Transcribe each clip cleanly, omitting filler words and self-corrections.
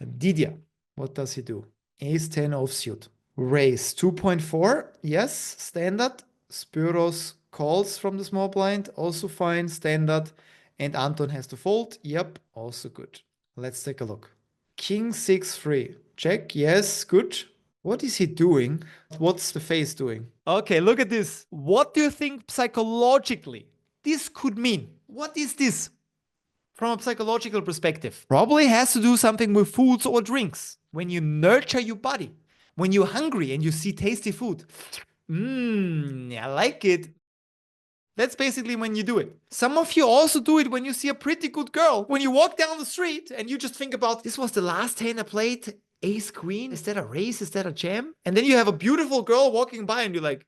Didier, what does he do? Ace 10 offsuit. Raise 2.4. Yes, standard. Spiros calls from the small blind. Also fine, standard. And Anton has to fold. Yep, also good. Let's take a look. King 6-3. Check. Yes, good. What is he doing? What's the face doing? Okay, look at this. What do you think psychologically this could mean? What is this from a psychological perspective? Probably has to do something with foods or drinks. When you nurture your body, when you're hungry and you see tasty food, I like it. That's basically when you do it. Some of you also do it when you see a pretty good girl. When you walk down the street and you just think about, this was the last hand I played, ace queen. Is that a race? Is that a jam? And then you have a beautiful girl walking by and you're like,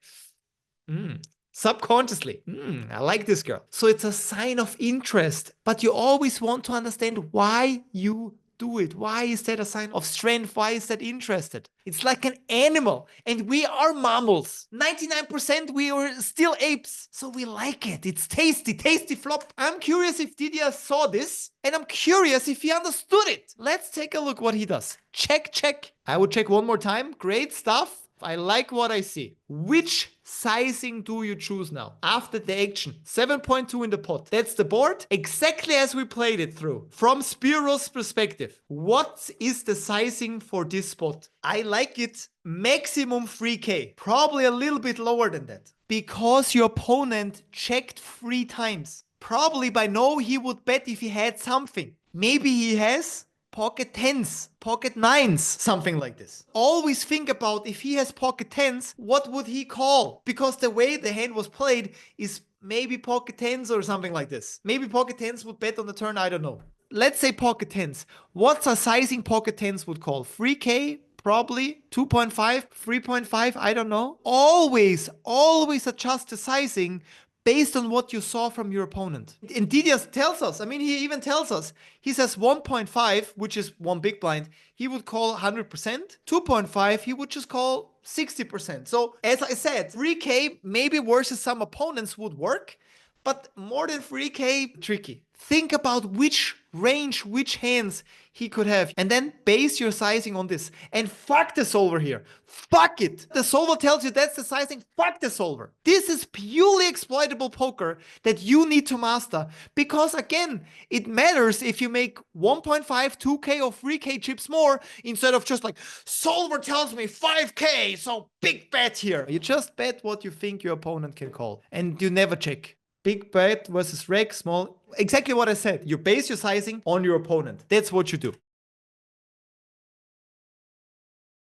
subconsciously, I like this girl. So it's a sign of interest, but you always want to understand why you do it. Why is that a sign of strength? Why is that interested? It's like an animal, and we are mammals. 99% we are still apes, so we like it. It's tasty, tasty flop. I'm curious if Didier saw this, and I'm curious if he understood it. Let's take a look what he does. Check, check. I would check one more time. Great stuff. I like what I see. Which sizing do you choose now? After the action, 7.2 in the pot. That's the board, exactly as we played it through. From Spiro's perspective, what is the sizing for this spot? I like it maximum 3K, probably a little bit lower than that. Because your opponent checked 3 times. Probably by now he would bet if he had something. Maybe he has pocket 10s, pocket 9s, something like this. Always think about if he has pocket 10s, what would he call? Because the way the hand was played is maybe pocket 10s or something like this. Maybe pocket 10s would bet on the turn, I don't know. Let's say pocket 10s. What's a sizing pocket 10s would call? 3K? Probably 2.5, 3.5, I don't know. Always adjust the sizing based on what you saw from your opponent. And Didier tells us, I mean, he even tells us, he says 1.5, which is one big blind, he would call 100%. 2.5, he would just call 60%. So as I said, 3K maybe versus some opponents would work, but more than 3K, tricky. Think about which range, which hands he could have, and then base your sizing on this. And fuck the solver here. Fuck it. The solver tells you that's the sizing. Fuck the solver. This is purely exploitable poker that you need to master, because again, it matters if you make 1.5, 2K or 3K chips more instead of just like, solver tells me 5K, so big bet here. You just bet what you think your opponent can call, and you never check. Big bet versus reg, small. Exactly what I said. You base your sizing on your opponent. That's what you do.